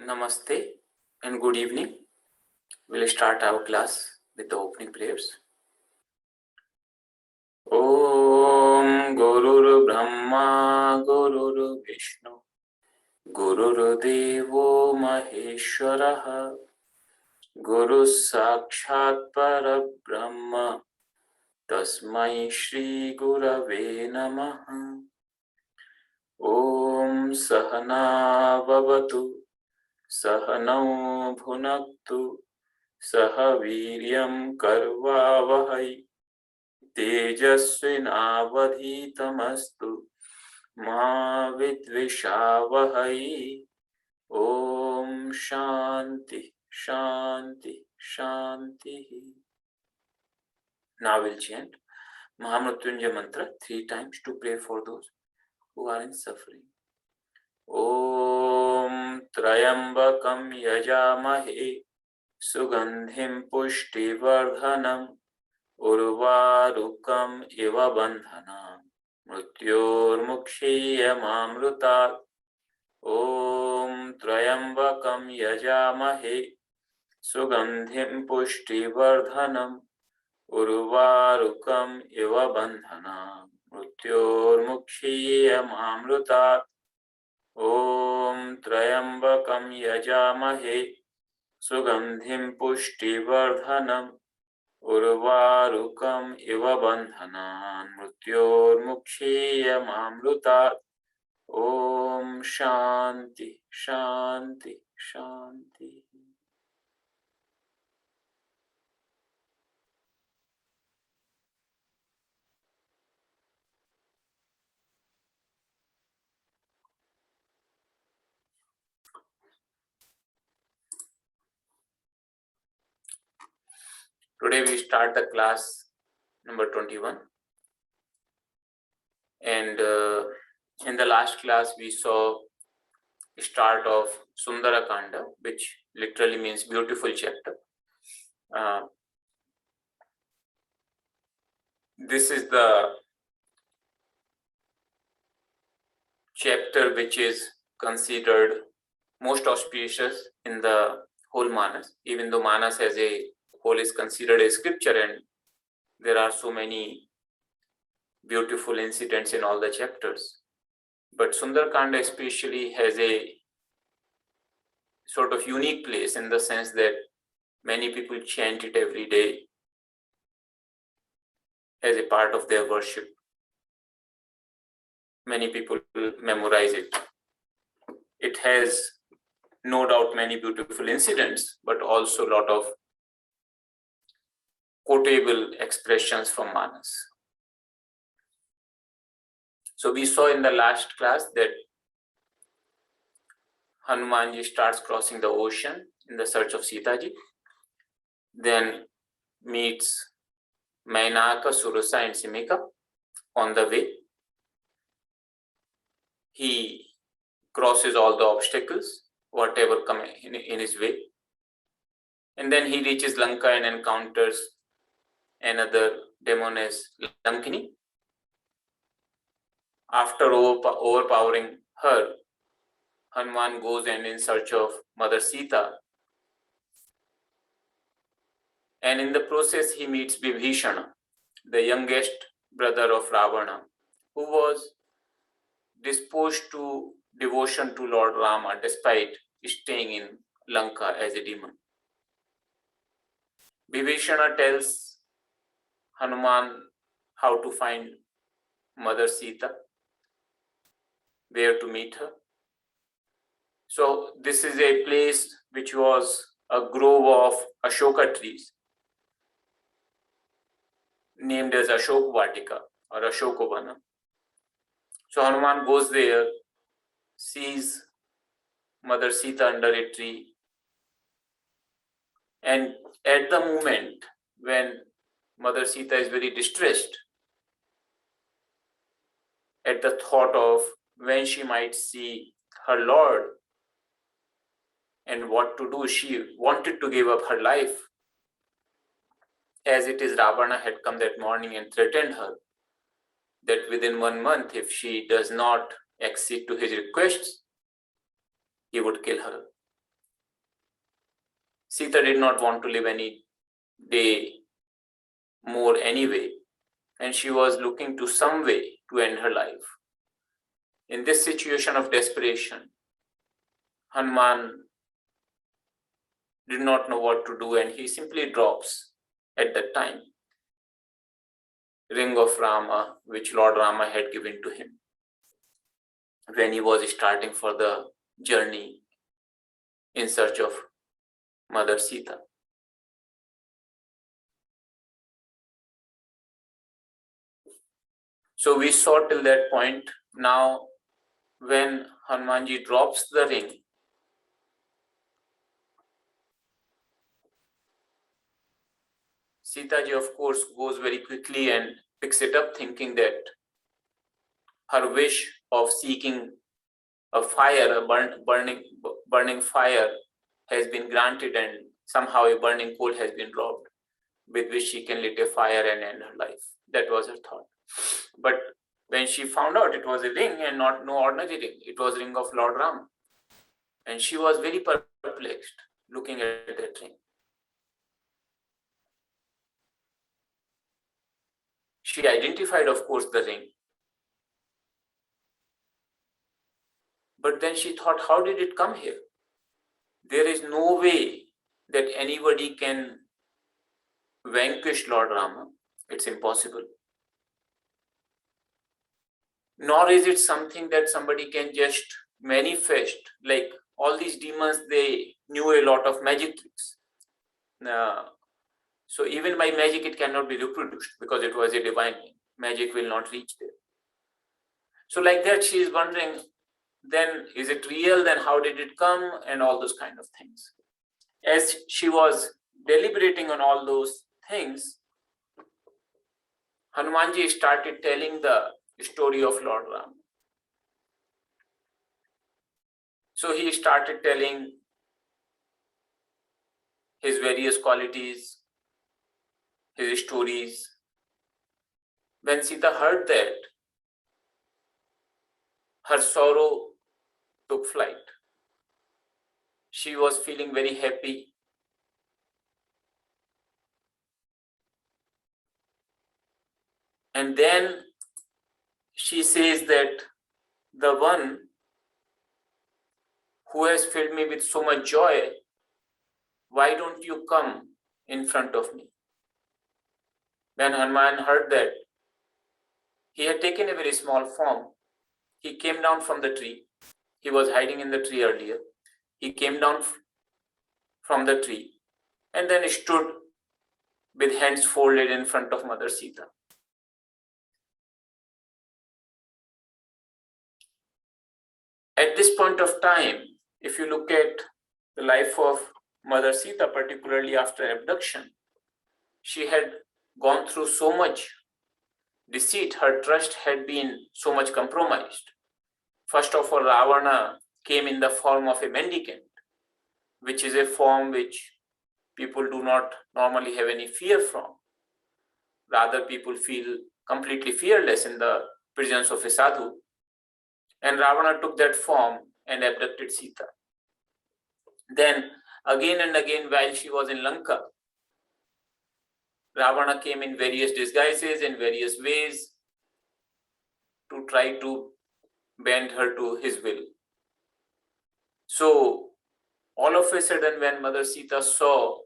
Namaste and good evening. We'll start our class with the opening prayers. Om Gurur Brahma Gurur Vishnu Gurur Devo Maheshwaraha Guru Sakshat Parabrahma Tasmai Shri Gurave Namaha. Om Sahana Bhavatu Sahanau Bhunaktu Saha Viryam Karvavahai Tejasvinavadhitamastu Ma Vidvishavahai. Om Shanti Shanti Shanti. Now we'll chant Mahamrutyunjaya mantra 3 times to pray for those who are in suffering. Om Trayambakam Yajamahe Sugandhim Pushtivardhanam Urvarukam Iva Bandhanam Mrityormukshiyamamrutat. Om Trayambakam Yajamahe Sugandhim Pushtivardhanam Urvarukam Iva Bandhanam Mrityormukshiyamamrutat. Om Trayambakam Yajamahe Sugandhim Pushtivardhanam Urvarukam Iva Bandhanan Mrityormukshiyamamrutat. Om Shanti Shanti Shanti. Today we start the class number 21, and in the last class we saw the start of Sundara Kanda, which literally means beautiful chapter. This is the chapter which is considered most auspicious in the whole Manas, even though Manas as a whole is considered a scripture and there are so many beautiful incidents in all the chapters. But Sundarkanda especially has a sort of unique place in the sense that many people chant it every day as a part of their worship. Many people memorize it. It has no doubt many beautiful incidents, but also a lot of quotable expressions from Manas. So we saw in the last class that Hanumanji starts crossing the ocean in the search of Sitaji, then meets Mainaka, Surusa and Simika on the way. He crosses all the obstacles, whatever come in his way. And then he reaches Lanka and encounters another demoness, Lankini. After overpowering her, Hanuman goes and in search of Mother Sita. And in the process, he meets Vibhishana, the youngest brother of Ravana, who was disposed to devotion to Lord Rama despite staying in Lanka as a demon. Vibhishana tells Hanuman how to find Mother Sita, where to meet her. So this is a place which was a grove of Ashoka trees, named as Ashok Vatika or Ashokovana. So Hanuman goes there, sees Mother Sita under a tree, and at the moment when Mother Sita is very distressed at the thought of when she might see her Lord and what to do, she wanted to give up her life. As it is, Ravana had come that morning and threatened her that within 1 month, if she does not accede to his requests, he would kill her. Sita did not want to live any day more anyway, and she was looking to some way to end her life. In this situation of desperation, Hanuman did not know what to do, and he simply drops at that time ring of Rama, which Lord Rama had given to him when he was starting for the journey in search of Mother Sita. So we saw till that point. Now, when Hanumanji drops the ring, Sita ji, of course, goes very quickly and picks it up, thinking that her wish of seeking a fire, a burning fire, has been granted, and somehow a burning coal has been dropped, with which she can lit a fire and end her life. That was her thought. But when she found out it was a ring and not no ordinary ring, it was ring of Lord Rama, and she was very perplexed looking at that ring. She identified, of course, the ring. But then she thought, how did it come here? There is no way that anybody can vanquish Lord Rama. It's impossible. Nor is it something that somebody can just manifest. Like all these demons, they knew a lot of magic tricks. So even by magic, it cannot be reproduced because it was a divine thing. Magic will not reach there. So like that, she is wondering, then is it real? Then how did it come? And all those kind of things. As she was deliberating on all those things, Hanumanji started telling the story of Lord Ram. So he started telling his various qualities, his stories. When Sita heard that, her sorrow took flight. She was feeling very happy. And then she says that the one who has filled me with so much joy, why don't you come in front of me? When Hanuman heard that, he had taken a very small form. He came down from the tree. He was hiding in the tree earlier. He came down from the tree and then stood with hands folded in front of Mother Sita. At this point of time, if you look at the life of Mother Sita, particularly after abduction, she had gone through so much deceit. Her trust had been so much compromised. First of all, Ravana came in the form of a mendicant, which is a form which people do not normally have any fear from. Rather, people feel completely fearless in the presence of a sadhu. And Ravana took that form and abducted Sita. Then, again and again, while she was in Lanka, Ravana came in various disguises, in various ways, to try to bend her to his will. So, all of a sudden, when Mother Sita saw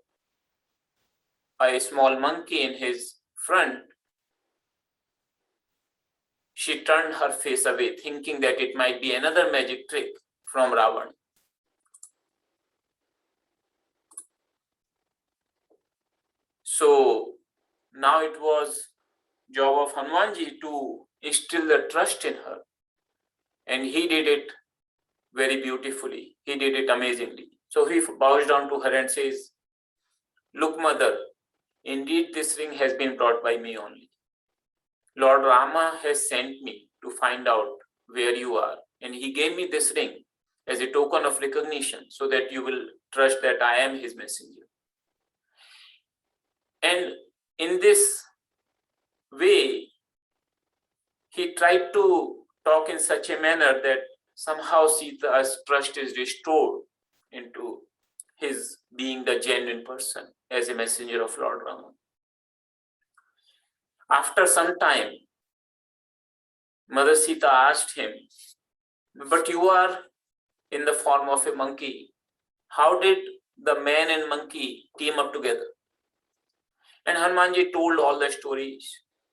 a small monkey in his front, she turned her face away, thinking that it might be another magic trick from Ravana. So now it was job of Hanumanji to instill the trust in her, and he did it very beautifully. He did it amazingly. So he bows down to her and says, "Look, mother, indeed this ring has been brought by me only. Lord Rama has sent me to find out where you are, and he gave me this ring as a token of recognition so that you will trust that I am his messenger." And in this way, he tried to talk in such a manner that somehow Sita's trust is restored into his being the genuine person as a messenger of Lord Rama. After some time, Mother Sita asked him, but you are in the form of a monkey. How did the man and monkey team up together? And Hanumanji told all the stories,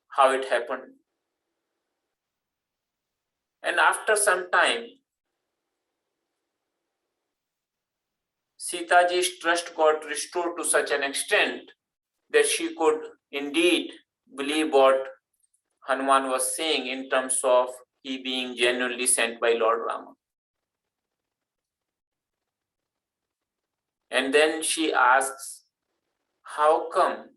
how it happened. And after some time, Sitaji's trust got restored to such an extent that she could indeed believe what Hanuman was saying in terms of he being genuinely sent by Lord Rama. And then she asks, how come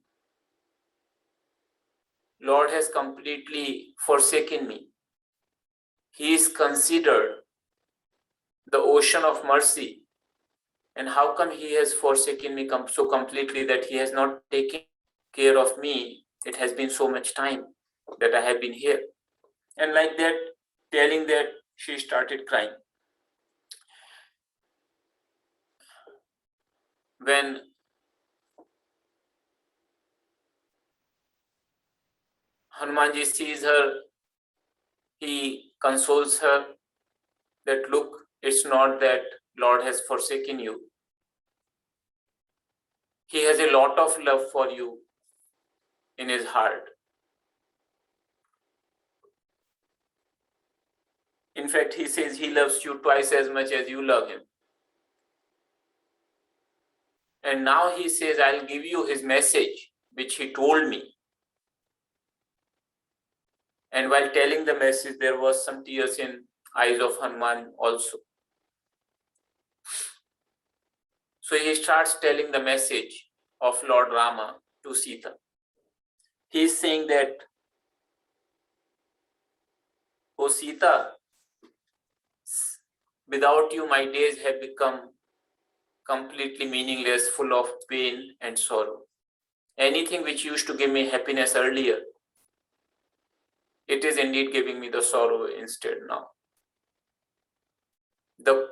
Lord has completely forsaken me? He is considered the ocean of mercy. And how come he has forsaken me so completely that he has not taken care of me? It has been so much time that I have been here. And like that, telling that, she started crying. When Hanumanji sees her, he consoles her that, look, it's not that Lord has forsaken you. He has a lot of love for you in his heart. In fact, he says he loves you twice as much as you love him. And now he says, I'll give you his message, which he told me. And while telling the message, there was some tears in eyes of Hanuman also. So he starts telling the message of Lord Rama to Sita. He is saying that, oh Sita, without you, my days have become completely meaningless, full of pain and sorrow. Anything which used to give me happiness earlier, it is indeed giving me the sorrow instead now. The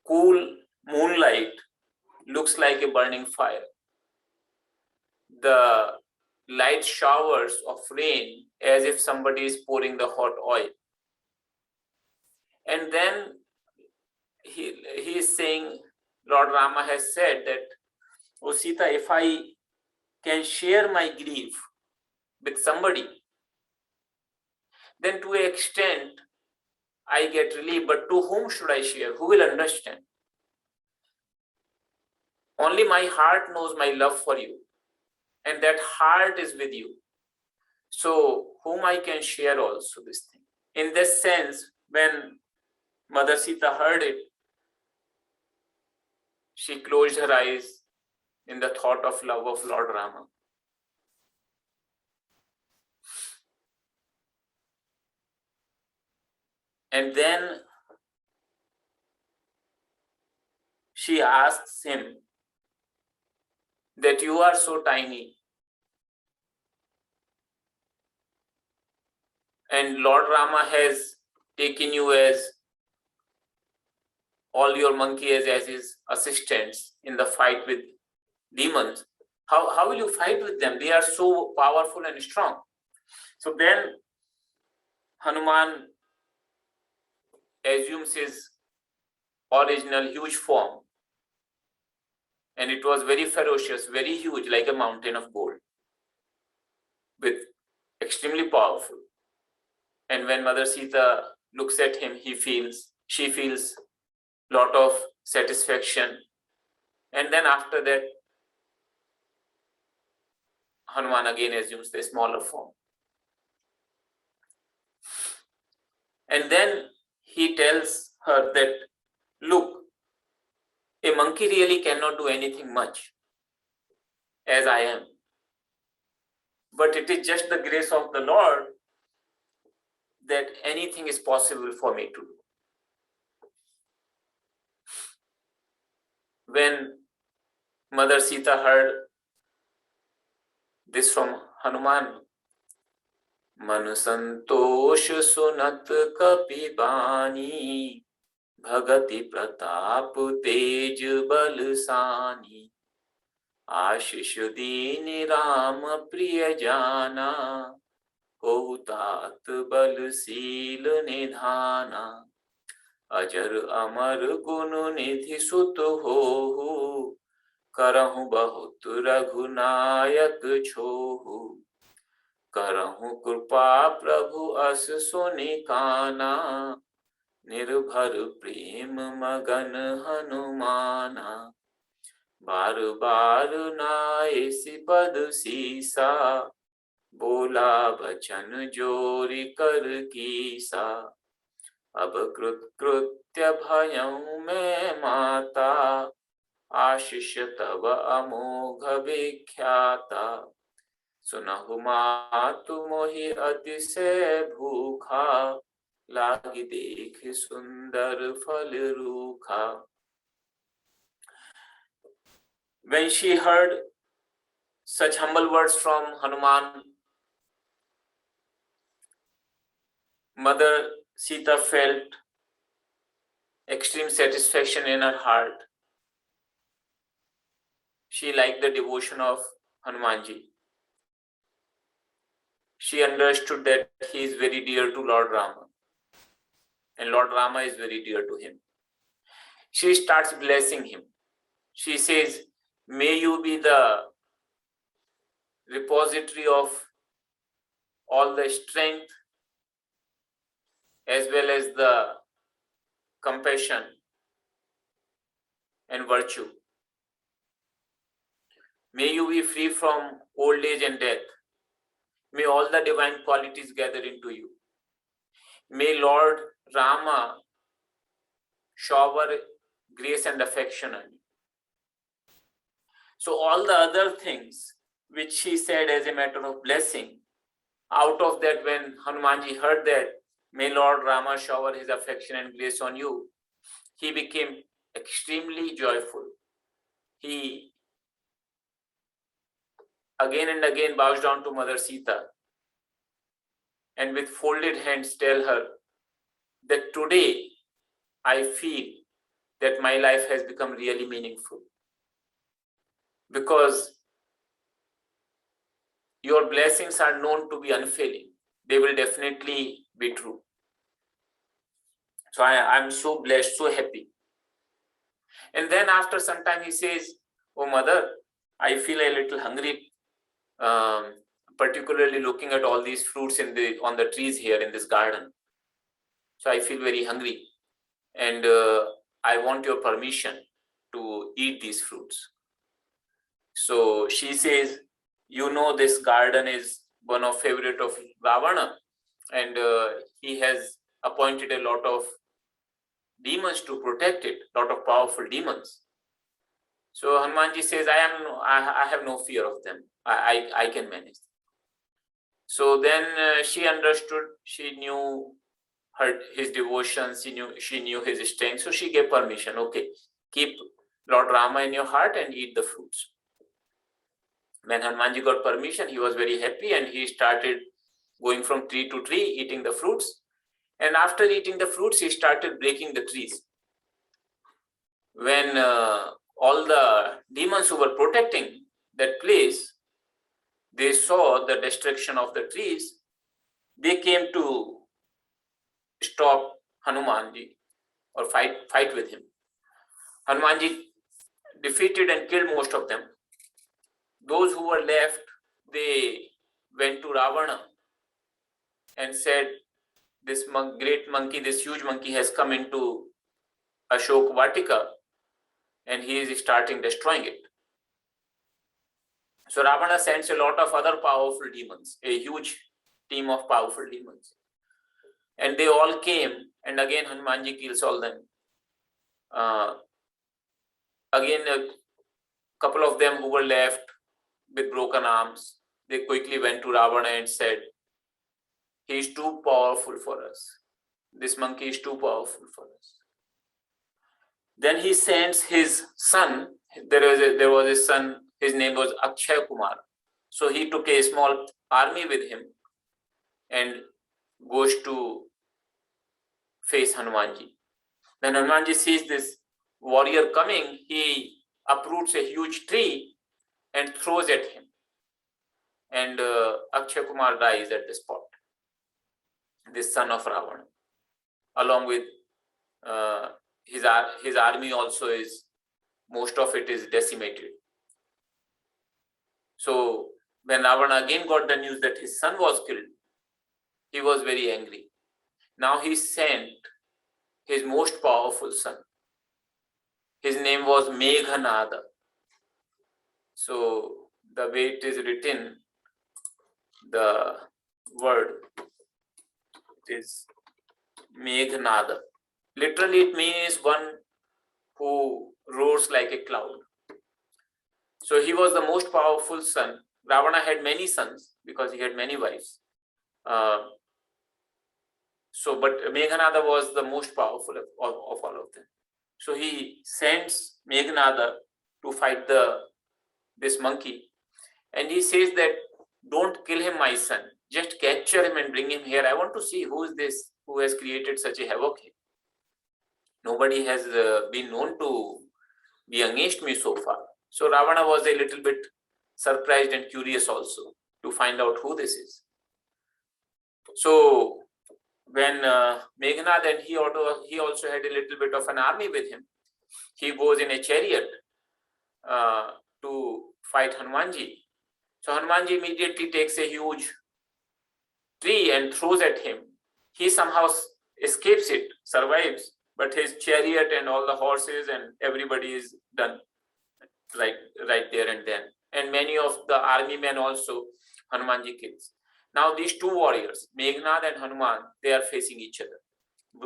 cool moonlight looks like a burning fire. The light showers of rain as if somebody is pouring the hot oil. And then he is saying, Lord Rama has said that, oh Sita, if I can share my grief with somebody, then to an extent I get relief, but to whom should I share? Who will understand? Only my heart knows my love for you, and that heart is with you. So whom I can share also this thing. In this sense, when Mother Sita heard it, she closed her eyes in the thought of love of Lord Rama. And then she asks him that you are so tiny, and Lord Rama has taken you as all your monkeys as his assistants in the fight with demons. How will you fight with them? They are so powerful and strong. So then Hanuman assumes his original huge form, and it was very ferocious, very huge, like a mountain of gold, with extremely powerful. And when Mother Sita looks at him, she feels lot of satisfaction. And then after that, Hanuman again assumes the smaller form. And then he tells her that, look, a monkey really cannot do anything much as I am. But it is just the grace of the Lord that anything is possible for me to do. When Mother Sita heard this from Hanuman, Manu santosh sunat kapi bani, bhagati pratap tej balsani, आशीष दीन राम प्रिय जाना, हो तात बलशील निधाना। अजर अमर गुण निधि सुत हो, करहु बहुत रघुनायक छोहु। करहु कृपा प्रभु अस सुनि काना, निर्भर प्रेम मगन हनुमाना। बार बार नाए पद सीसा, बोला बचन जोरि कर कीसा। अब कृत्य भयउ मैं माता, आशीष तब अमोघ विख्याता। सुनहु मातु मोहि अतिशय भूखा, लागी देख सुंदर फल रूखा। When she heard such humble words from Hanuman, Mother Sita felt extreme satisfaction in her heart. She liked the devotion of Hanumanji. She understood that he is very dear to Lord Rama, and Lord Rama is very dear to him. She starts blessing him. She says, may you be the repository of all the strength as well as the compassion and virtue. May you be free from old age and death. May all the divine qualities gather into you. May Lord Rama shower grace and affection on you. So all the other things which she said as a matter of blessing, out of that, when Hanumanji heard that, may Lord Rama shower his affection and grace on you, he became extremely joyful. He again and again bows down to Mother Sita and with folded hands tell her that today I feel that my life has become really meaningful, because your blessings are known to be unfailing. They will definitely be true. So I'm so blessed, so happy. And then after some time he says, oh mother, I feel a little hungry, particularly looking at all these fruits on the trees here in this garden. So I feel very hungry, and I want your permission to eat these fruits. So she says, you know, this garden is one of favorite of Ravana, and he has appointed a lot of demons to protect it, lot of powerful demons. So Hanumanji says, I have no fear of them. I can manage. So then she understood, she knew his devotion, she knew his strength. So she gave permission. Okay, keep Lord Rama in your heart and eat the fruits. When Hanumanji got permission, he was very happy, and he started going from tree to tree, eating the fruits. And after eating the fruits, he started breaking the trees. When all the demons who were protecting that place, they saw the destruction of the trees, they came to stop Hanumanji or fight with him. Hanumanji defeated and killed most of them. Those who were left, they went to Ravana and said, this great monkey, this huge monkey has come into Ashok Vatika and he is starting destroying it. So Ravana sends a lot of other powerful demons, a huge team of powerful demons. And they all came, and again Hanumanji kills all them. Again, a couple of them who were left with broken arms, they quickly went to Ravana and said, he is too powerful for us. This monkey is too powerful for us. Then he sends his son. There was a son, his name was Akshay Kumar. So he took a small army with him and goes to face Hanumanji. When Hanumanji sees this warrior coming, he uproots a huge tree and throws at him. And Akshay Kumar dies at the spot, this son of Ravana, along with his army also is, most of it is decimated. So when Ravana again got the news that his son was killed, he was very angry. Now he sent his most powerful son. His name was Meghanada. So the way it is written, the word is Meghanada. Literally it means one who roars like a cloud. So he was the most powerful son. Ravana had many sons because he had many wives. But Meghanada was the most powerful of all of them. So he sends Meghanada to fight this monkey, and he says that don't kill him, my son. Just capture him and bring him here. I want to see who is this who has created such a havoc here. Nobody has been known to be against me so far. So Ravana was a little bit surprised and curious also to find out who this is. So when Meghnad, and he also had a little bit of an army with him, he goes in a chariot to fight Hanumanji. So Hanumanji immediately takes a huge tree and throws at him. He somehow escapes it, survives, but his chariot and all the horses and everybody is done right there and then. And many of the army men also Hanumanji kills. Now these two warriors, Meghnad and Hanuman, they are facing each other.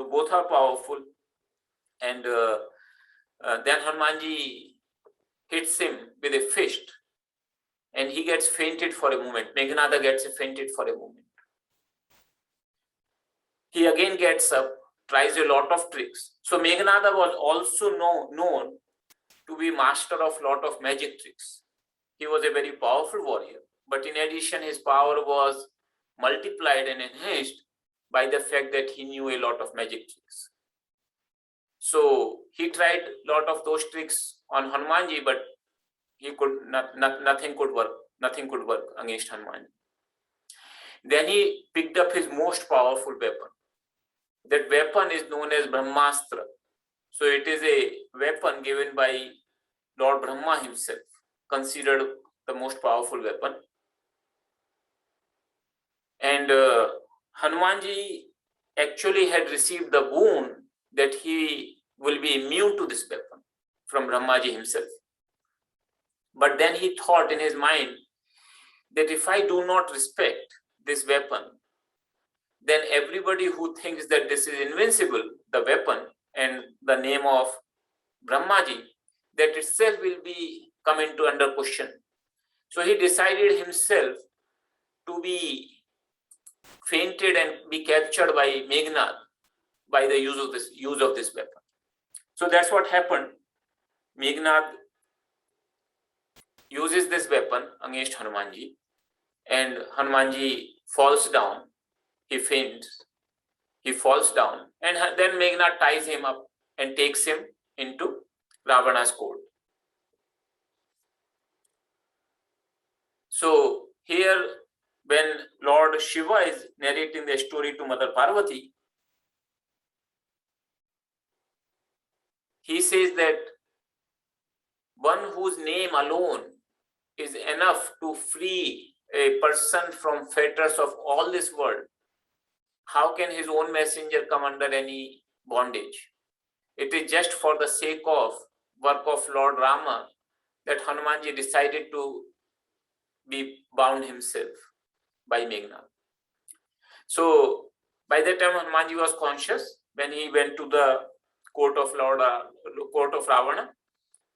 Both are powerful, and then Hanumanji hits him with a fist, and he gets fainted for a moment. Meghnada gets fainted for a moment. He again gets up, tries a lot of tricks. So Meghnada was also known to be master of lot of magic tricks. He was a very powerful warrior, but in addition, his power was multiplied and enhanced by the fact that he knew a lot of magic tricks. So he tried a lot of those tricks on Hanumanji, but he could nothing could work. Nothing could work against Hanumanji. Then he picked up his most powerful weapon. That weapon is known as Brahmastra. So it is a weapon given by Lord Brahma himself, considered the most powerful weapon. And Hanumanji actually had received the boon that he will be immune to this weapon from Brahmaji himself. But then he thought in his mind that if I do not respect this weapon, then everybody who thinks that this is invincible, the weapon and the name of Brahmaji, that itself will be come into under question. So he decided himself to be fainted and be captured by Meghnad by the use of this weapon. So that's what happened. Meghnad uses this weapon against Hanumanji, and Hanumanji falls down. He faints. He falls down, and then Meghnad ties him up and takes him into Ravana's court. So here, when Lord Shiva is narrating the story to Mother Parvati, he says that one whose name alone is enough to free a person from fetters of all this world, how can his own messenger come under any bondage? It is just for the sake of work of Lord Rama that Hanumanji decided to be bound himself by Meghnad. So by that time Hanumanji was conscious when he went to the court of Ravana,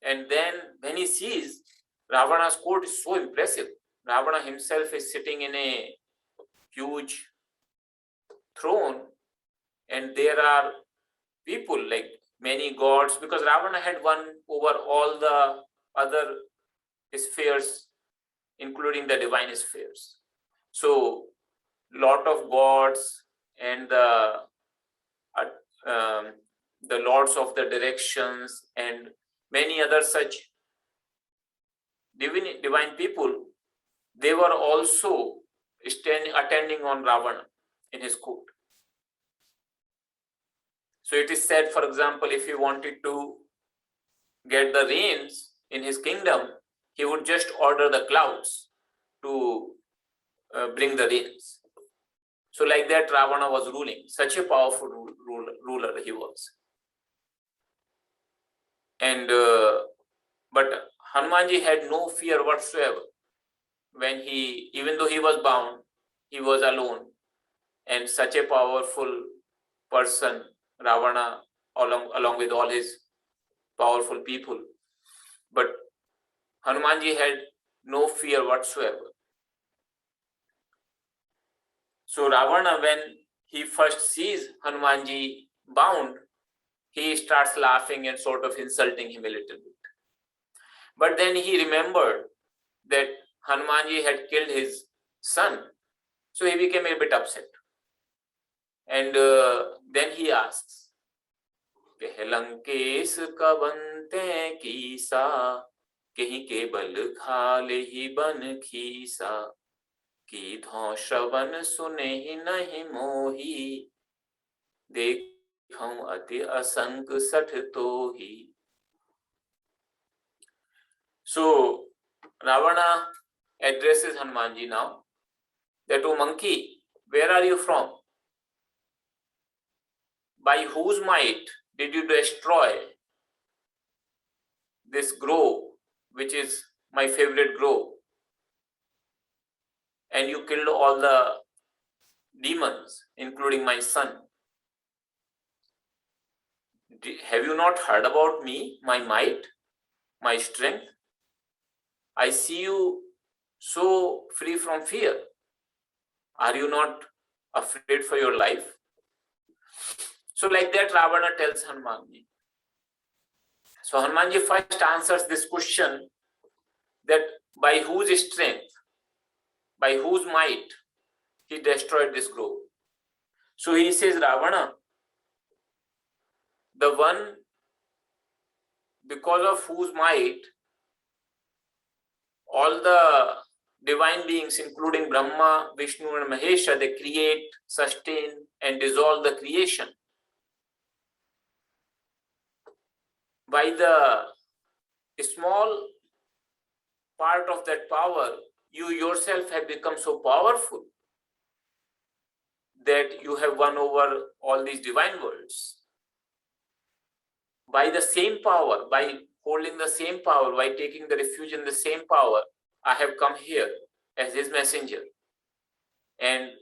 and then when he sees Ravana's court is so impressive. Ravana himself is sitting in a huge throne, and there are people like many gods, because Ravana had won over all the other spheres, including the divine spheres. So lot of gods and the lords of the directions and many other such divine people, they were also attending on Ravana in his court. So it is said, for example, if he wanted to get the rains in his kingdom, he would just order the clouds to bring the rains. So like that, Ravana was ruling. Such a powerful ruler he was. And but Hanumanji had no fear whatsoever. When even though he was bound, he was alone, and such a powerful person, Ravana, along with all his powerful people, but Hanumanji had no fear whatsoever. So Ravana, when he first sees Hanumanji bound, he starts laughing and sort of insulting him a little bit. But then he remembered that Hanumanji had killed his son, so he became a bit upset. And then he asks, "Lंकेश कबंते कीसा, कहीं के बल घाले ही बन खीसा, की धौ श्रवण सुने ही नहीं मोही, देखऊं अति असंक सठ तो ही." So Ravana addresses Hanumanji now that, "O monkey, where are you from? By whose might did you destroy this grove, which is my favorite grove, and you killed all the demons, including my son? Have you not heard about me, my might, my strength? I see you so free from fear. Are you not afraid for your life?" So like that, Ravana tells Hanumanji. So Hanumanji first answers this question, that by whose strength, by whose might he destroyed this grove. So he says, "Ravana, the one because of whose might all the divine beings, including Brahma, Vishnu and Mahesha, they create, sustain and dissolve the creation. By the small part of that power, you yourself have become so powerful that you have won over all these divine worlds. By the same power, by holding the same power, by taking the refuge in the same power, I have come here as his messenger. And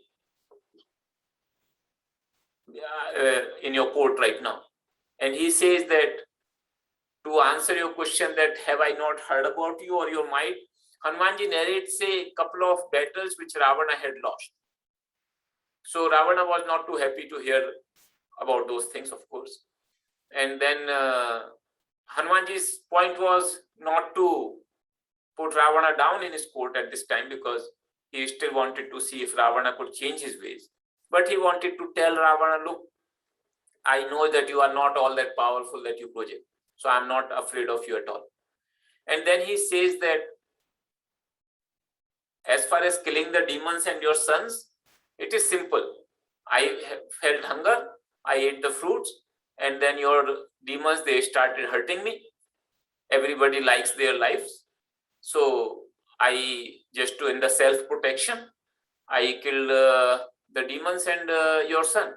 in your court right now." And he says that, to answer your question that have I not heard about you or your might, Hanumanji narrates a couple of battles which Ravana had lost. So Ravana was not too happy to hear about those things, of course. And then Hanumanji's point was not to put Ravana down in his court at this time, because he still wanted to see if Ravana could change his ways. But he wanted to tell Ravana, "Look, I know that you are not all that powerful that you project. So I'm not afraid of you at all." And then he says that as far as killing the demons and your sons, it is simple. I felt hunger, I ate the fruits, and then your demons, they started hurting me. Everybody likes their lives. So I just in the self-protection, I killed the demons and your son.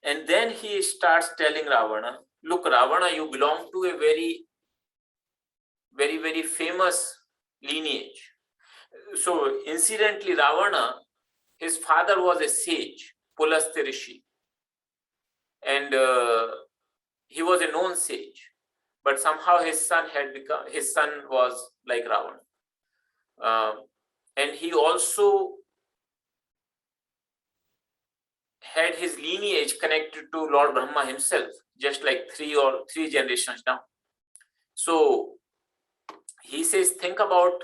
And then he starts telling Ravana, "Look, Ravana, you belong to a very, very, very famous lineage." So incidentally, Ravana, his father was a sage, Pulastya Rishi. And he was a known sage. But somehow his son was like Ravana. And he also had his lineage connected to Lord Brahma himself, just like three generations down. So he says, think about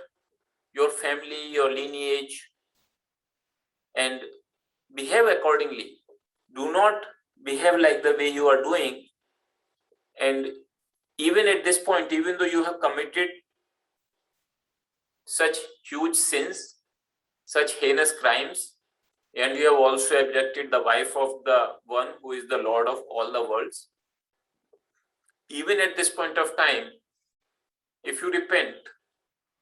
your family, your lineage, and behave accordingly. Do not behave like the way you are doing, and even at this point, even though you have committed such huge sins, such heinous crimes, and you have also abducted the wife of the one who is the Lord of all the worlds, even at this point of time, if you repent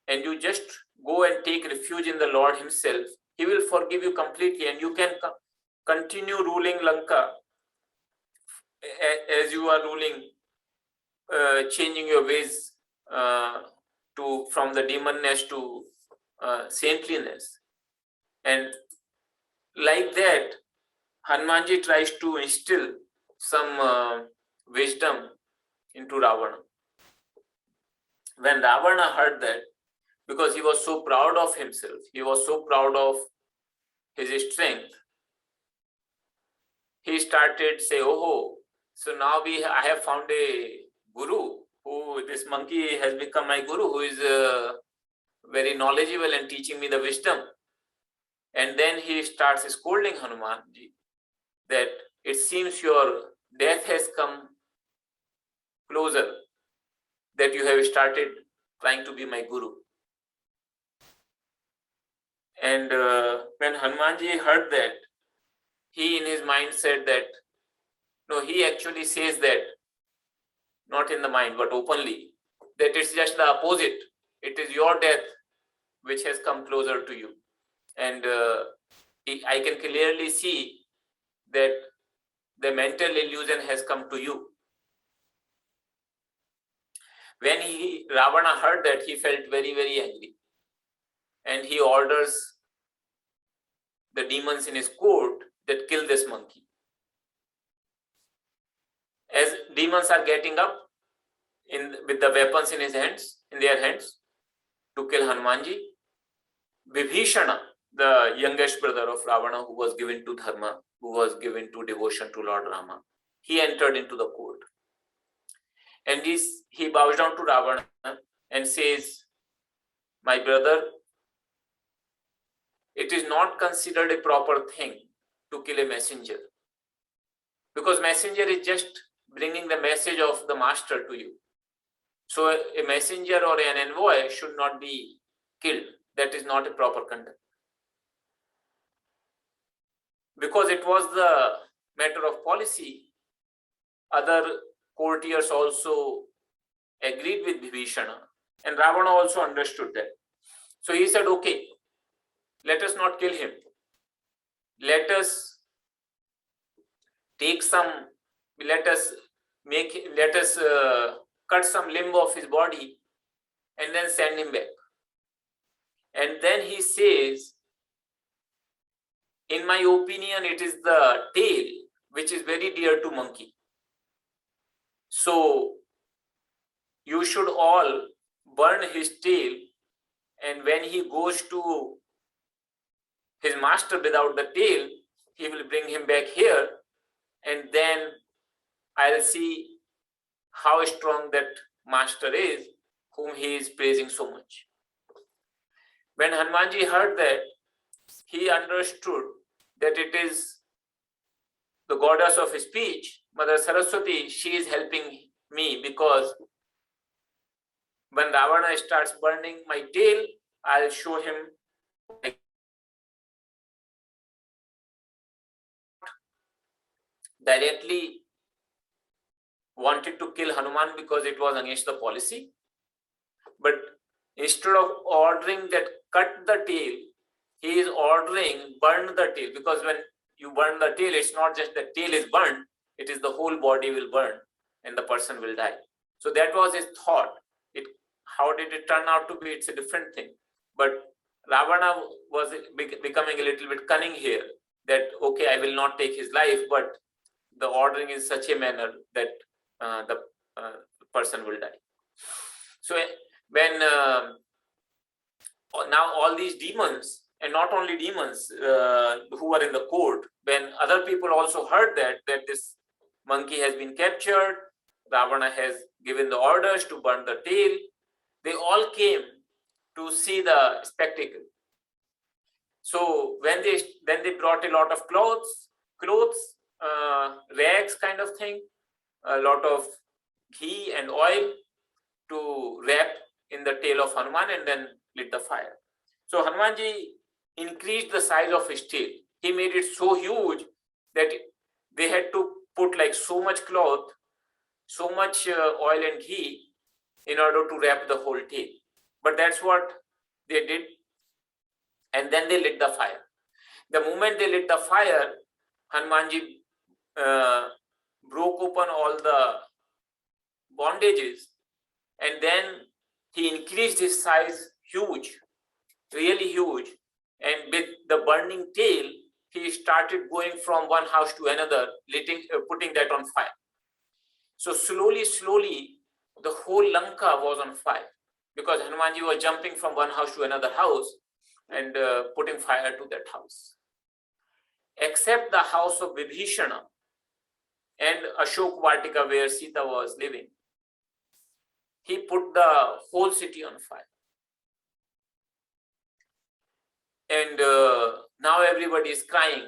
and you just go and take refuge in the Lord himself, he will forgive you completely, and you can continue ruling Lanka as you are ruling, changing your ways from the demonness to saintliness. And like that, Hanumanji tries to instill some wisdom into Ravana. When Ravana heard that, because he was so proud of himself, he was so proud of his strength, he started say, "Oh, so now I have found a guru, who this monkey has become my guru, who is very knowledgeable and teaching me the wisdom." And then he starts scolding Hanumanji that it seems your death has come closer, that you have started trying to be my guru. And when Hanumanji heard that, he in his mind said that, no, he actually says that, not in the mind, but openly, that it's just the opposite. It is your death which has come closer to you. And I can clearly see that the mental illusion has come to you. When Ravana heard that, he felt very, very angry. And he orders the demons in his court that kill this monkey. As demons are getting up with the weapons in their hands to kill Hanumanji, Vibhishana, the youngest brother of Ravana, who was given to dharma, who was given to devotion to Lord Rama, he entered into the court. And he bows down to Ravana and says, "My brother, it is not considered a proper thing to kill a messenger, because messenger is just bringing the message of the master to you. So a messenger or an envoy should not be killed. That is not a proper conduct." Because it was the matter of policy, other courtiers also agreed with Vibhishana, and Ravana also understood that. So he said, "Okay, let us not kill him. Let us cut some limb of his body and then send him back." And then he says, "In my opinion, it is the tail which is very dear to monkey. So you should all burn his tail, and when he goes to his master without the tail, he will bring him back here, and then I'll see how strong that master is, whom he is praising so much." When Hanumanji heard that, he understood that it is the goddess of speech, Mother Saraswati. She is helping me, because when Ravana starts burning my tail, I'll show him directly wanted to kill Hanuman because it was against the policy. But instead of ordering that cut the tail, he is ordering burn the tail, because when you burn the tail, it's not just the tail is burned, it is the whole body will burn and the person will die. So that was his thought. How did it turn out to be? It's a different thing. But Ravana was becoming a little bit cunning here, that okay, I will not take his life, but the ordering is such a manner that the person will die. So when now all these demons, and not only demons who were in the court, when other people also heard that this monkey has been captured, Ravana has given the orders to burn the tail, they all came to see the spectacle. So when they brought a lot of clothes, rags kind of thing, a lot of ghee and oil to wrap in the tail of Hanuman and then lit the fire. So Hanumanji increased the size of his tail. He made it so huge that they had to put like so much cloth, so much oil and ghee in order to wrap the whole tail. But that's what they did. And then they lit the fire. The moment they lit the fire, Hanumanji broke open all the bondages, and then he increased his size huge, really huge. And with the burning tail, he started going from one house to another, putting that on fire. So slowly, the whole Lanka was on fire because Hanumanji was jumping from one house to another house and putting fire to that house. Except the house of Vibhishana and Ashok Vatika where Sita was living. He put the whole city on fire. And now everybody is crying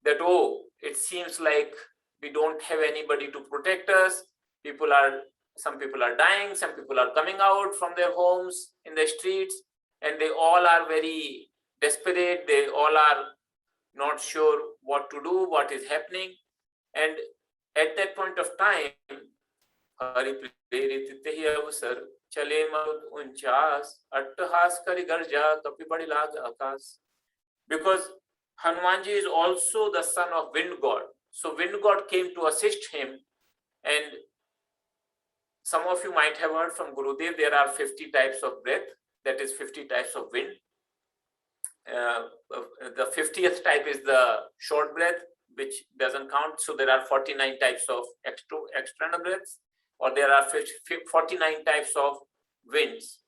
that, oh, it seems like we don't have anybody to protect us. Some people are dying, some people are coming out from their homes in the streets, and they all are very desperate. They all are not sure what to do, what is happening. And at that point of time, Hari Prerit Tehi Avasar Chale Marut Unchas Attahas Kari Garja Kapi Badi Lag Akas. Because Hanumanji is also the son of wind god. So wind god came to assist him, and some of you might have heard from Gurudev, there are 50 types of breath, that is 50 types of wind. The 50th type is the short breath, which doesn't count. So there are 49 types of external breaths, or there are 49 types of winds.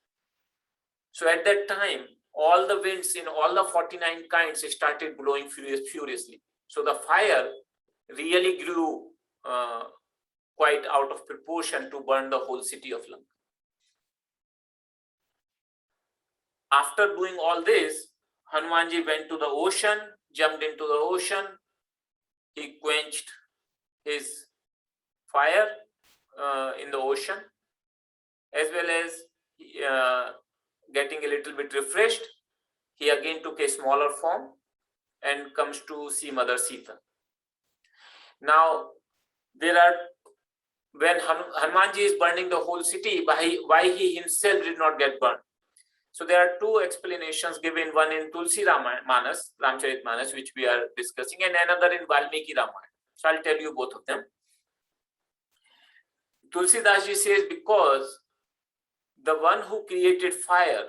So at that time, all the winds in all the 49 kinds started blowing furiously. So the fire really grew quite out of proportion to burn the whole city of Lanka. After doing all this, Hanumanji went to the ocean, jumped into the ocean. He quenched his fire in the ocean, as well as getting a little bit refreshed. He again took a smaller form and comes to see Mother Sita. Now, when Hanumanji is burning the whole city, why he himself did not get burned? So there are two explanations given, one in Tulsi Manas, Ramcharitmanas, which we are discussing, and another in Valmiki Ramayana. So I'll tell you both of them. Tulsidas ji says because the one who created fire,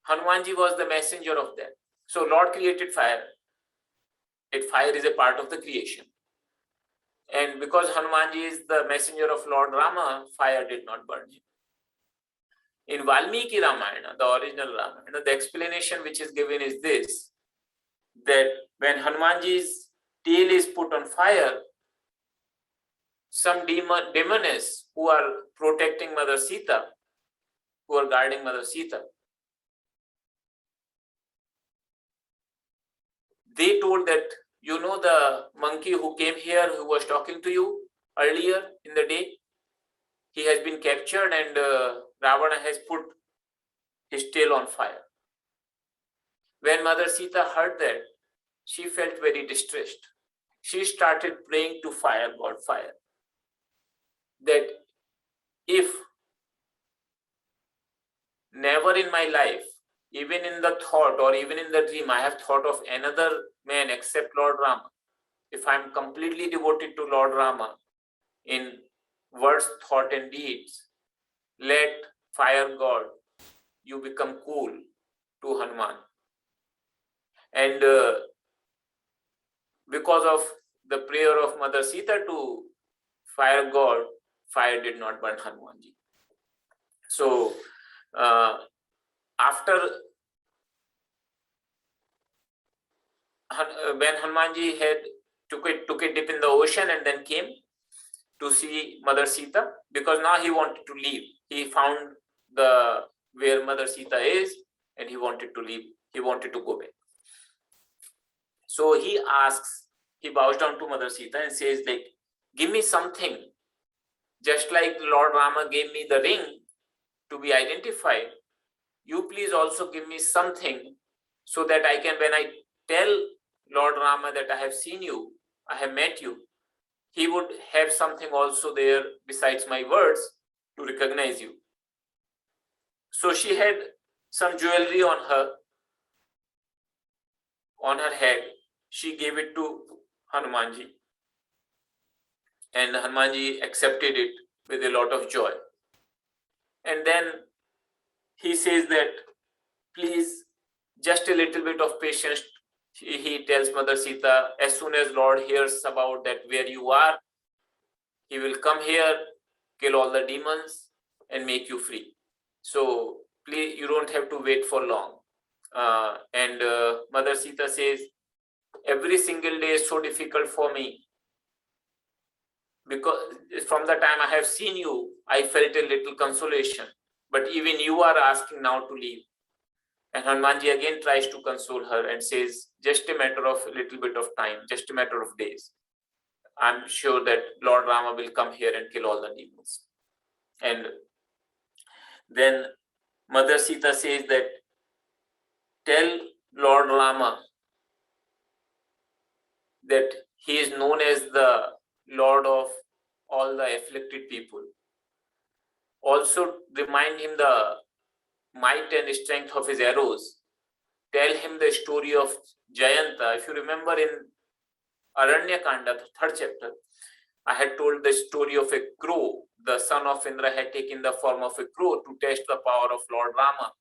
Hanumanji was the messenger of that. So Lord created fire. Fire is a part of the creation. And because Hanumanji is the messenger of Lord Rama, fire did not burn him. In Valmiki Ramayana, the original Ramayana, the explanation which is given is this, that when Hanumanji's tail is put on fire, some demoness who are protecting Mother Sita, who are guarding Mother Sita, they told that, you know, the monkey who came here, who was talking to you earlier in the day, he has been captured and Ravana has put his tail on fire. When Mother Sita heard that, she felt very distressed. She started praying to fire, God, fire, that if never in my life, even in the thought or even in the dream, I have thought of another man except Lord Rama, if I am completely devoted to Lord Rama in words, thought and deeds, let fire God, you become cool to Hanuman. And because of the prayer of Mother Sita to fire God, fire did not burn Hanumanji. So after when Hanumanji had took a dip in the ocean and then came to see Mother Sita, because now he wanted to leave. He found where Mother Sita is and he wanted to leave. He wanted to go back. So he bows down to Mother Sita and says, like, give me something like Lord Rama gave me the ring to be identified, you please also give me something so that I can, when I tell Lord Rama that I have seen you, I have met you, he would have something also there besides my words to recognize you. So she had some jewelry on her head. She gave it to Hanumanji, and Hanumanji accepted it with a lot of joy. And then he says that, please, just a little bit of patience. He tells Mother Sita, as soon as Lord hears about that where you are, he will come here, kill all the demons, and make you free. So please, you don't have to wait for long. And Mother Sita says, every single day is so difficult for me, because from the time I have seen you, I felt a little consolation. But even you are asking now to leave. And Hanumanji again tries to console her and says, just a matter of a little bit of time, just a matter of days. I'm sure that Lord Rama will come here and kill all the demons. And then Mother Sita says that, tell Lord Rama that he is known as the Lord of all the afflicted people. Also remind him the might and strength of his arrows. Tell him the story of Jayanta. If you remember in Aranyakanda, the 3rd chapter, I had told the story of a crow. The son of Indra had taken the form of a crow to test the power of Lord Rama.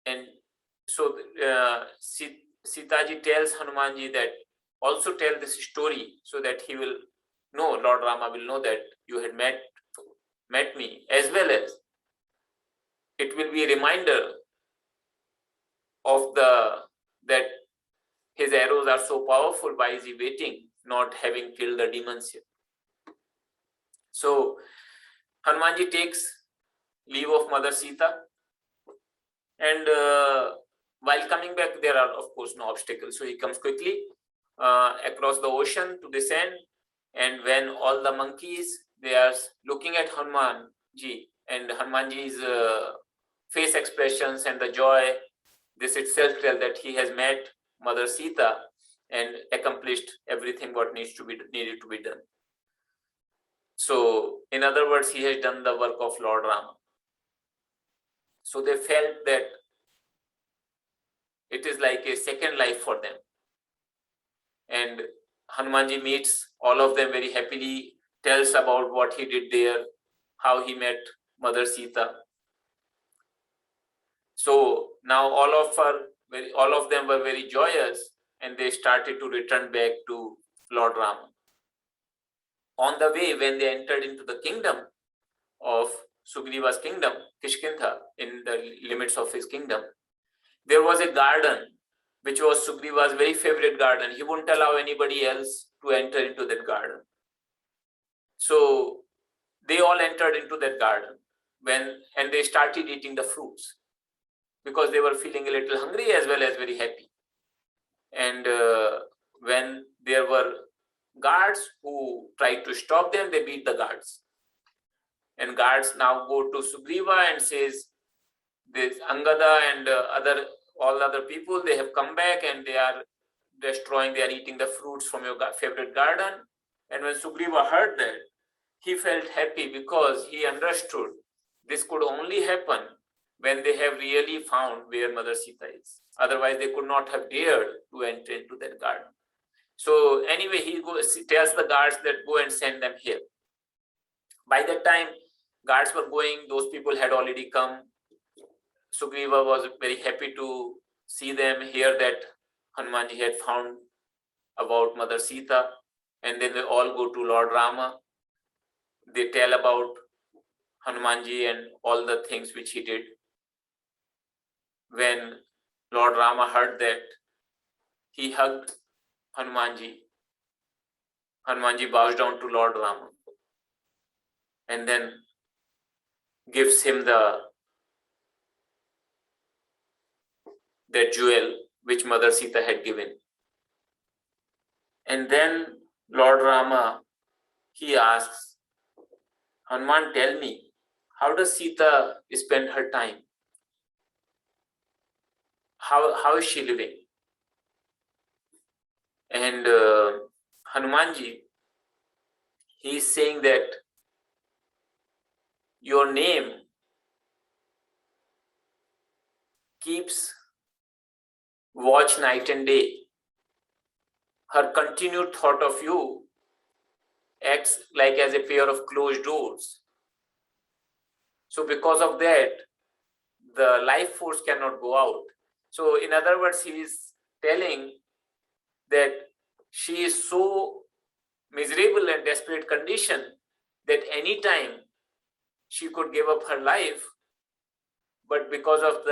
And so Sitaji tells Hanumanji that also tell this story so that he will know, Lord Rama will know that you had met me, as well as it will be a reminder of that his arrows are so powerful. Why is he waiting, not having killed the demons yet? So Hanumanji takes leave of Mother Sita, and while coming back, there are of course no obstacles. So he comes quickly across the ocean to descend, and when all the monkeys, they are looking at Hanumanji, and Hanumanji's face expressions and the joy, this itself tells that he has met Mother Sita and accomplished everything what needed to be done. So in other words, he has done the work of Lord Rama. So they felt that it is like a second life for them. And Hanumanji meets all of them very happily, tells about what he did there, how he met Mother Sita. So now all of them were very joyous, and they started to return back to Lord Rama. On the way, when they entered into the kingdom of Sugriva's kingdom, Kishkintha, in the limits of his kingdom, there was a garden which was Sugriva's very favorite garden. He wouldn't allow anybody else to enter into that garden. So they all entered into that garden and they started eating the fruits, because they were feeling a little hungry as well as very happy. And when there were guards who tried to stop them, they beat the guards. And guards now go to Sugriva and says, this Angada and all other people, they have come back and they are eating the fruits from your favorite garden. And when Sugriva heard that, he felt happy, because he understood this could only happen when they have really found where Mother Sita is. Otherwise, they could not have dared to enter into that garden. So anyway, he tells the guards that go and send them here. By that time, guards were going, those people had already come. Sugriva was very happy to see them, hear that Hanumanji had found about Mother Sita, and then they all go to Lord Rama. They tell about Hanumanji and all the things which he did. When Lord Rama heard that, he hugged Hanumanji. Hanumanji bows down to Lord Rama and then gives him that jewel which Mother Sita had given. And then Lord Rama, he asks Hanuman, tell me, how does Sita spend her time? How is she living? And Hanumanji, he is saying that your name keeps watch night and day. Her continued thought of you acts like as a pair of closed doors. So because of that, the life force cannot go out. So in other words, he is telling that she is so miserable and desperate condition that any time she could give up her life, but because of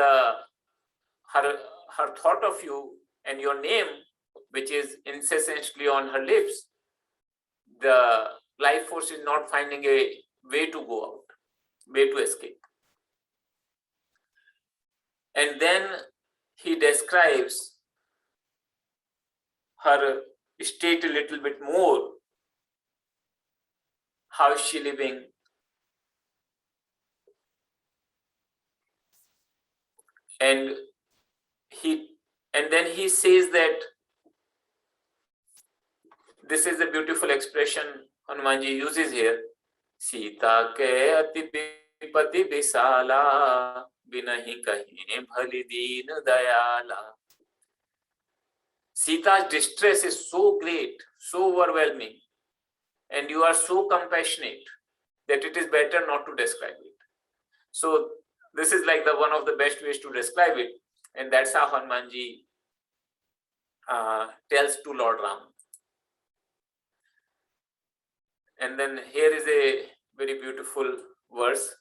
her thought of you and your name, which is incessantly on her lips, the life force is not finding a way to go out, way to escape. And then he describes her state a little bit more. How is she living? And then he says that this is a beautiful expression Hanumanji uses here. Sita ke ati pati bisala binahi kahin bhali deen dayala. Sita's distress is so great, so overwhelming, and you are so compassionate that it is better not to describe it. So this is like the one of the best ways to describe it, and that's how Hanumanji tells to Lord Ram. And then here is a very beautiful verse.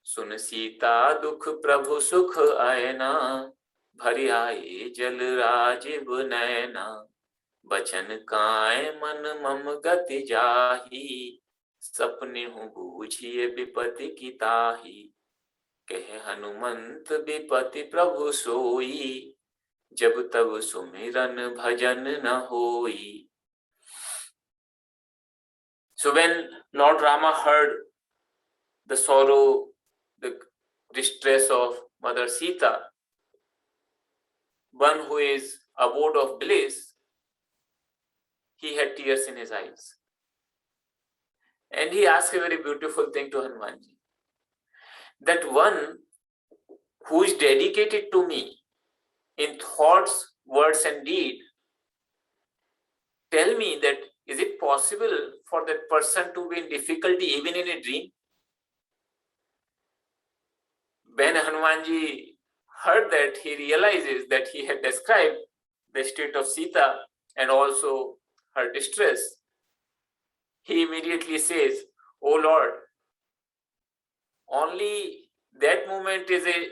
Sun Sita dukh prabhu sukh ayna भरी आए जल राजीव नैना बचन काय मन मम गति जाही सपने हूँ बूझिए विपति की ताही कहे हनुमंत विपति प्रभु सोई जब तब सुमिरन भजन न होई. So when Lord Rama heard the sorrow, the distress of Mother Sita, one who is abode of bliss, he had tears in his eyes. And he asked a very beautiful thing to Hanumanji, that one who is dedicated to me in thoughts, words and deed, tell me that is it possible for that person to be in difficulty even in a dream? When Hanumanji heard that, he realizes that he had described the state of Sita and also her distress. He immediately says, "Oh Lord, only that moment is a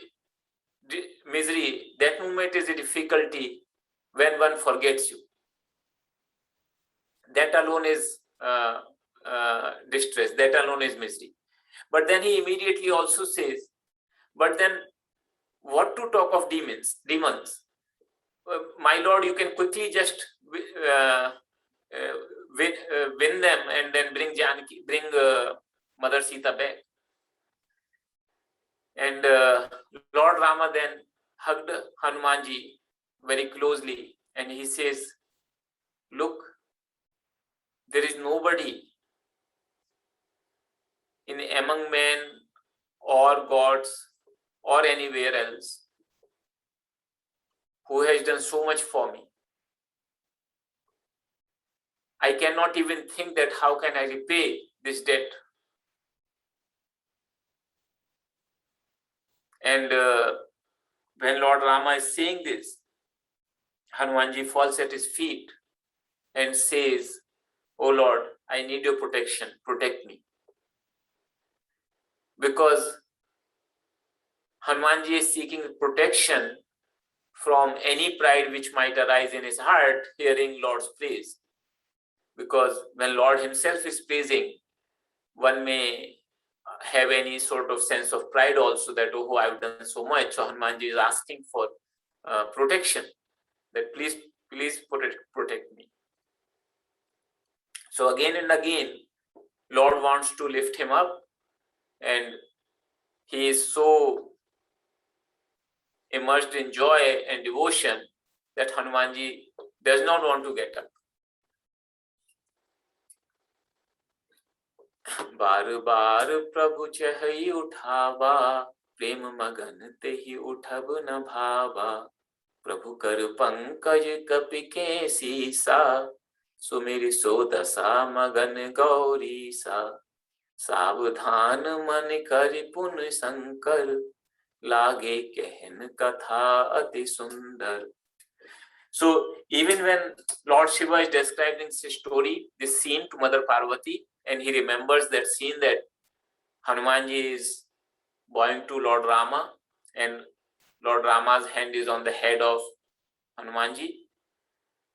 misery, that moment is a difficulty when one forgets you. That alone is distress, that alone is misery." But then he immediately also says, but then what to talk of demons? My Lord, you can quickly just win them and then bring Mother Sita back. And Lord Rama then hugged Hanumanji very closely and he says, look, there is nobody among men or gods or anywhere else who has done so much for me. I cannot even think that how can I repay this debt. And when Lord Rama is saying this, Hanumanji falls at his feet and says, "Oh Lord, I need your protection, protect me." Because Hanumanji is seeking protection from any pride which might arise in his heart hearing Lord's praise. Because when Lord himself is praising, one may have any sort of sense of pride also that, oh, I've done so much. So Hanumanji is asking for protection, that please protect me. So again and again, Lord wants to lift him up, and he is so immersed in joy and devotion that Hanumanji does not want to get up. बार बार प्रभु चहई उठावा, प्रेम मगन तेहि उठब न भावा। प्रभु कर पंकज कपि के सीसा, सुमिर सो दशा मगन गौरी सा। सावधान मन कर पुन शंकर, लागे कहन कथा अति सुंदर। So even when Lord Shiva is describing this story, this scene to Mother Parvati, and he remembers that scene that Hanumanji is bowing to Lord Rama, and Lord Rama's hand is on the head of Hanumanji.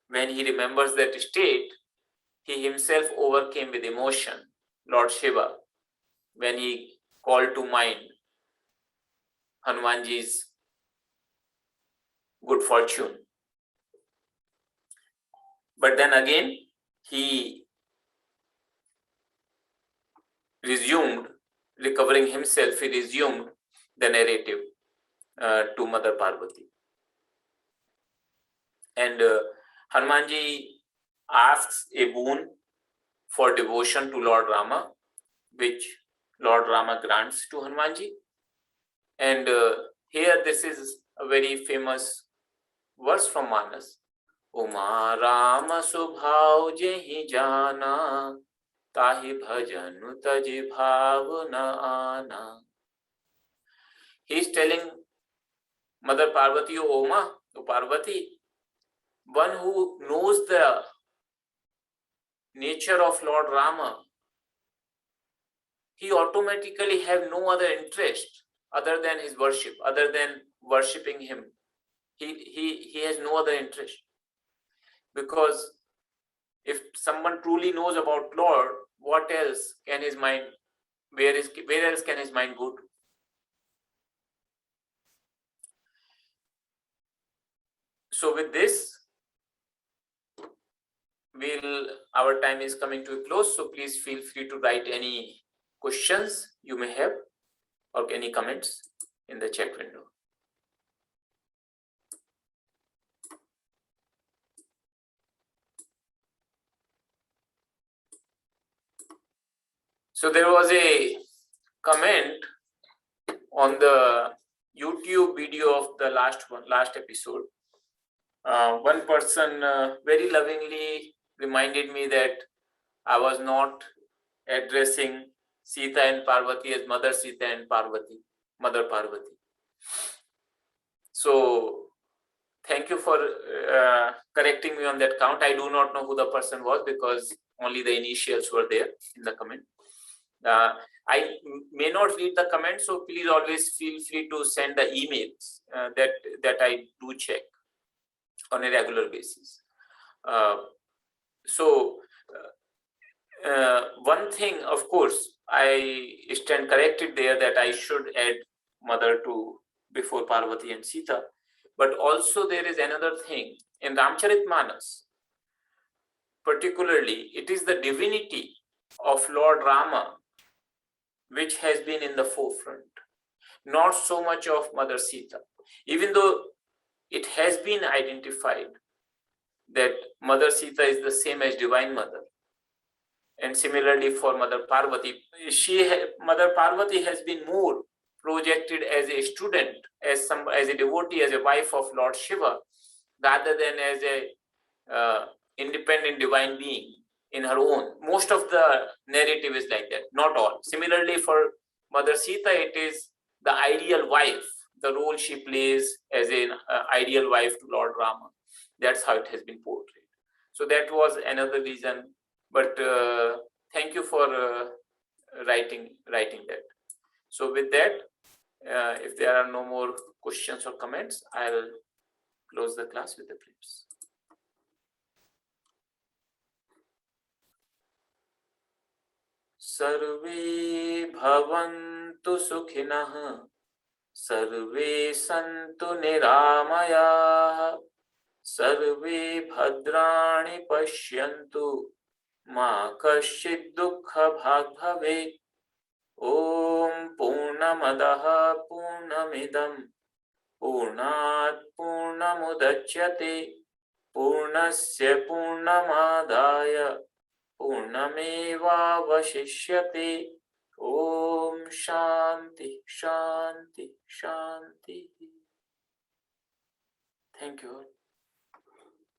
When he remembers that state, he himself overcame with emotion Lord Shiva when he called to mind Hanumanji's good fortune. But then again, he resumed, recovering himself, he resumed the narrative to Mother Parvati. And Hanumanji asks a boon for devotion to Lord Rama, which Lord Rama grants to Hanumanji. And here this is a very famous verse from Manas. Uma Ram स्वभाव जेहि जाना, ताहि भजन तज भाव न आना. He is telling Mother Parvati, O Uma, O Parvati, one who knows the nature of Lord Rama, he automatically have no other interest other than his worship, other than worshipping him. He has no other interest. Because if someone truly knows about Lord, what else can his mind, where else can his mind go to? So with this, our time is coming to a close, so please feel free to write any questions you may have or any comments in the chat window. So there was a comment on the YouTube video of the last episode. One person very lovingly reminded me that I was not addressing Sita and Parvati as Mother Sita and Parvati, Mother Parvati. So thank you for correcting me on that count. I do not know who the person was because only the initials were there in the comment. I may not read the comments, so please always feel free to send the emails that I do check on a regular basis. One thing, of course, I stand corrected there that I should add Mother to before Parvati and Sita. But also there is another thing in Ramcharitmanas. Particularly, it is the divinity of Lord Rama which has been in the forefront, not so much of Mother Sita. Even though it has been identified that Mother Sita is the same as Divine Mother. And similarly for Mother Parvati, Mother Parvati has been more projected as a student, as a devotee, as a wife of Lord Shiva, rather than as a independent divine being in her own. Most of the narrative is like that, not all. Similarly for Mother Sita, it is the ideal wife, the role she plays as an ideal wife to Lord Rama. That's how it has been portrayed. So that was another reason. But thank you for writing that. So with that, if there are no more questions or comments, I'll close the class with the prayers. Sarve bhavantu sukhinah, sarve santu niramayah, sarve bhadrani pashyantu मा कश्चित् दुःखभाग् भवेत्। ॐ पूर्णमदः पूर्णमिदं पूर्णात् पूर्णमुदच्यते पूर्णस्य पूर्णमादाय पूर्णमेवावशिष्यते। ॐ शान्ति शान्ति शान्ति। Thank you.